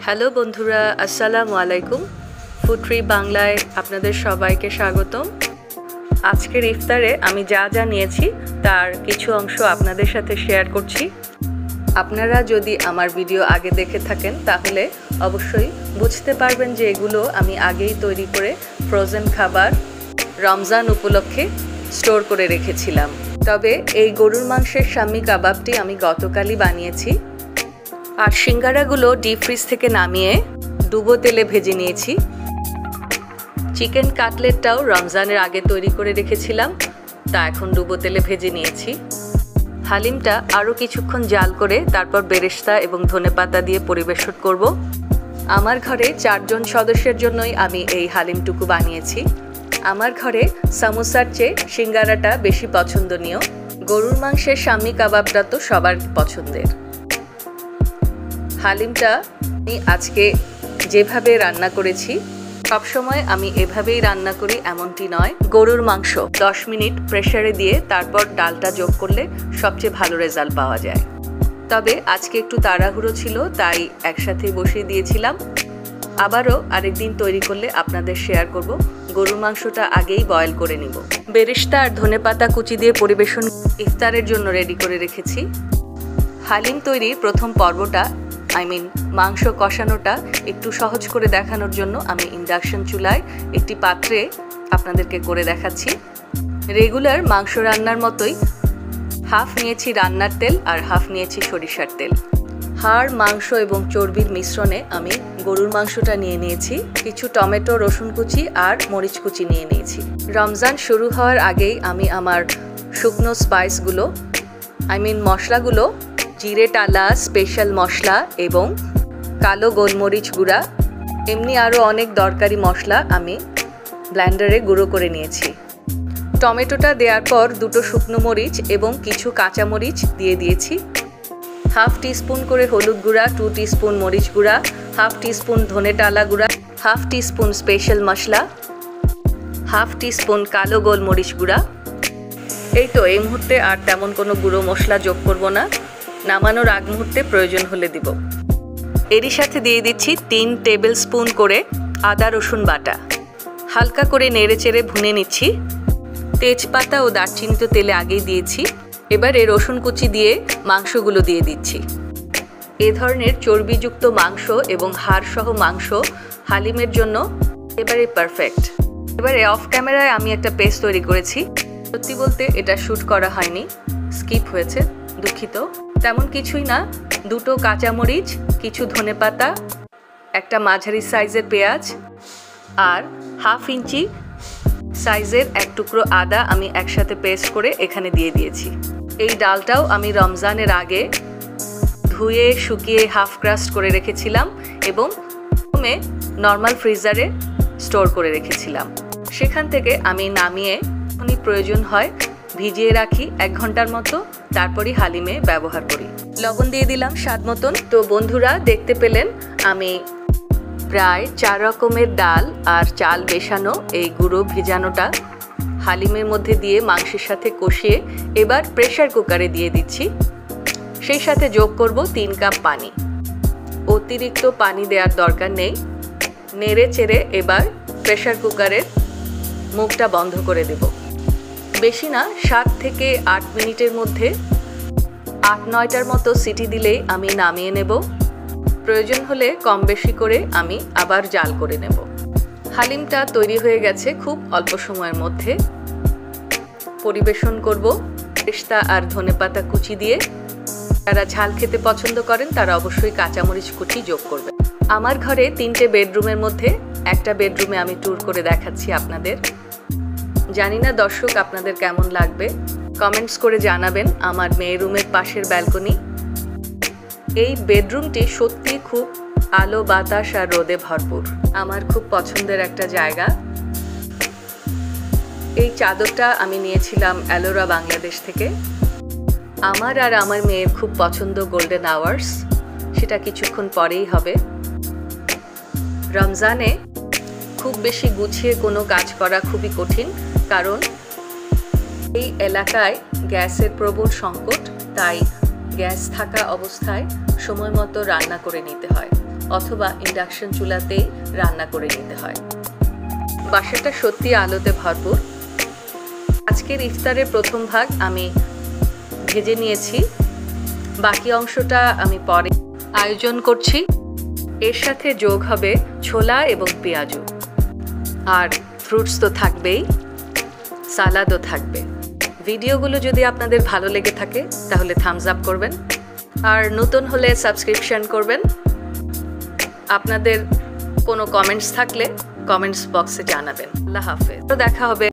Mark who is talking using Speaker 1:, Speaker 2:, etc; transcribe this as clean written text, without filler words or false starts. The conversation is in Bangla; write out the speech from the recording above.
Speaker 1: হ্যালো বন্ধুরা, আসসালামু আলাইকুম। ফুড ট্রি বাংলায় আপনাদের সবাইকে স্বাগতম। আজকের ইফতারে আমি যা যা নিয়েছি তার কিছু অংশ আপনাদের সাথে শেয়ার করছি। আপনারা যদি আমার ভিডিও আগে দেখে থাকেন তাহলে অবশ্যই বুঝতে পারবেন যে এগুলো আমি আগেই তৈরি করে ফ্রোজেন খাবার রমজান উপলক্ষে স্টোর করে রেখেছিলাম। তবে এই গরুর মাংসের শাম্মি কাবাবটি আমি গতকালই বানিয়েছি। আর সিঙ্গারাগুলো ডিপ ফ্রিজ থেকে নামিয়ে ডুবো তেলে ভেজে নিয়েছি। চিকেন কাটলেটটাও রমজানের আগে তৈরি করে রেখেছিলাম, তা এখন ডুবো তেলে ভেজে নিয়েছি। হালিমটা আরও কিছুক্ষণ জাল করে তারপর বেরেস্তা এবং ধনেপাতা দিয়ে পরিবেশন করব। আমার ঘরে 4 জন সদস্যের জন্যই আমি এই হালিমটুকু বানিয়েছি। আমার ঘরে সামোসার চেয়ে সিঙ্গারাটা বেশি পছন্দনীয়। গরুর মাংসের শাম্মি কাবাবটা তো সবার পছন্দের। হালিমটা আমি আজকে যেভাবে রান্না করেছি, সবসময় আমি এভাবেই রান্না করি এমনটি নয়। গরুর মাংস 10 মিনিট প্রেসারে দিয়ে তারপর ডালটা যোগ করলে সবচেয়ে ভালো রেজাল্ট পাওয়া যায়। তবে আজকে একটু তাড়াহুড়ো ছিল, তাই একসাথে বসিয়ে দিয়েছিলাম। আবারও আরেকদিন তৈরি করলে আপনাদের শেয়ার করব। গরুর মাংসটা আগেই বয়েল করে নিব। বেরেস্তা আর ধনেপাতা কুচি দিয়ে পরিবেশন ইফতারের জন্য রেডি করে রেখেছি। হালিম তৈরির প্রথম পর্বটা মাংস কষানোটা একটু সহজ করে দেখানোর জন্য আমি ইন্ডাকশন চুলায় একটি পাত্রে আপনাদেরকে করে দেখাচ্ছি। রেগুলার মাংস রান্নার মতোই হাফ নিয়েছি রান্নার তেল আর হাফ নিয়েছি সরিষার তেল। হাড়, মাংস এবং চর্বির মিশ্রণে আমি গরুর মাংসটা নিয়ে নিয়েছি। কিছু টমেটো, রসুন কুচি আর মরিচ কুচি নিয়ে নিয়েছি। রমজান শুরু হওয়ার আগেই আমি আমার শুকনো স্পাইসগুলো মশলাগুলো জিরে টালা, স্পেশাল মশলা এবং কালো গোলমরিচ গুঁড়া, এমনি আরও অনেক দরকারি মশলা আমি ব্লেন্ডারে গুঁড়ো করে নিয়েছি। টমেটোটা দেওয়ার পর 2টো শুকনো মরিচ এবং কিছু কাঁচা মরিচ দিয়ে দিয়েছি। হাফ টিস্পুন করে হলুদ গুঁড়া, 2 টিস্পুন মরিচ গুঁড়া, হাফ টিস্পুন ধনে টালা গুঁড়া, হাফ টিস্পুন স্পেশাল মশলা, হাফ টিস্পুন কালো গোলমরিচ গুঁড়া। এই তো, এই মুহূর্তে আর তেমন কোনো গুঁড়ো মশলা যোগ করব না, নামানোর আগ মুহূর্তে প্রয়োজন হলে দিব। এরই সাথে দিয়ে দিচ্ছি 3 টেবিল স্পুন করে আদা রসুন বাটা। হালকা করে নেড়ে চেড়ে ভুনে নিচ্ছি। তেজপাতা ও দারচিনি তো তেলে আগেই দিয়েছি। এবারে রসুন কুচি দিয়ে মাংসগুলো দিয়ে দিচ্ছি। এ ধরনের চর্বিযুক্ত মাংস এবং হাড় সহ মাংস হালিমের জন্য এবারে পারফেক্ট। এবারে অফ ক্যামেরায় আমি একটা পেস্ট তৈরি করেছি। সত্যি বলতে এটা শ্যুট করা হয়নি, স্কিপ হয়েছে, দুঃখিত। তেমন কিছুই না, 2টো কাঁচামরিচ, কিছু ধনেপাতা, একটা মাঝারি সাইজের পেঁয়াজ আর হাফ ইঞ্চি সাইজের 1 টুকরো আদা আমি একসাথে পেস্ট করে এখানে দিয়ে দিয়েছি। এই ডালটাও আমি রমজানের আগে ধুয়ে শুকিয়ে হাফ ক্রাস্ট করে রেখেছিলাম এবং নর্মাল ফ্রিজারে স্টোর করে রেখেছিলাম। সেখান থেকে আমি নামিয়ে যখনই প্রয়োজন হয় ভিজিয়ে রাখি 1 ঘন্টার মতো, তারপরই হালিমে ব্যবহার করি। লবণ দিয়ে দিলাম স্বাদ মতন। তো বন্ধুরা, দেখতে পেলেন আমি প্রায় 4 রকমের ডাল আর চাল বেশানো এই গুঁড়ো ভেজানোটা হালিমের মধ্যে দিয়ে মাংসের সাথে কষিয়ে এবার প্রেসার কুকারে দিয়ে দিচ্ছি। সেই সাথে যোগ করব 3 কাপ পানি। অতিরিক্ত পানি দেওয়ার দরকার নেই। নেড়ে চেড়ে এবার প্রেসার কুকারের মুখটা বন্ধ করে দেব। বেশি না, 7 থেকে 8 মিনিটের মধ্যে 8-9টার মতো সিটি দিলেই আমি নামিয়ে নেব। প্রয়োজন হলে কম বেশি করে আমি আবার জাল করে নেব। হালিমটা তৈরি হয়ে গেছে খুব অল্প সময়ের মধ্যে। পরিবেশন করব বেরেস্তা আর ধনেপাতা কুচি দিয়ে। যারা ঝাল খেতে পছন্দ করেন তারা অবশ্যই কাঁচামরিচ কুচি যোগ করবেন। আমার ঘরে 3টে বেডরুমের মধ্যে একটা বেডরুমে আমি ট্যুর করে দেখাচ্ছি আপনাদের। জানি না দর্শক আপনাদের কেমন লাগবে, কমেন্টস করে জানাবেন। আমার মেয়ের রুমের পাশের ব্যালকনি। এই বেডরুমটি সত্যি খুব আলো, বাতাস আর রোদে ভরপুর। আমার খুব পছন্দের একটা জায়গা। এই চাদরটা আমি নিয়েছিলাম অ্যালোরা বাংলাদেশ থেকে। আমার আর আমার মেয়ের খুব পছন্দ গোল্ডেন আওয়ার্স, সেটা কিছুক্ষণ পরেই হবে। রমজানে খুব বেশি গুছিয়ে কোনো কাজ করা খুবই কঠিন, কারণ এই এলাকায় গ্যাসের প্রবল সংকট, তাই গ্যাস থাকা অবস্থায় সময় মতো রান্না করে নিতে হয়, অথবা ইন্ডাকশন চুলাতেই রান্না করে নিতে হয়। বাসাটা সত্যি আলোতে ভরপুর। আজকের ইফতারের প্রথম ভাগ আমি ভেজে নিয়েছি, বাকি অংশটা আমি পরে আয়োজন করছি। এর সাথে যোগ হবে ছোলা এবং পেঁয়াজু, আর ফ্রুটস তো থাকবেই, সালাদও থাকবে। ভিডিওগুলো যদি আপনাদের ভালো লেগে থাকে তাহলে থামস আপ করবেন, আর নতুন হলে সাবস্ক্রিপশন করবেন। আপনাদের কোনো কমেন্টস থাকলে কমেন্টস বক্সে জানাবেন। আল্লাহ হাফেজ, দেখা হবে।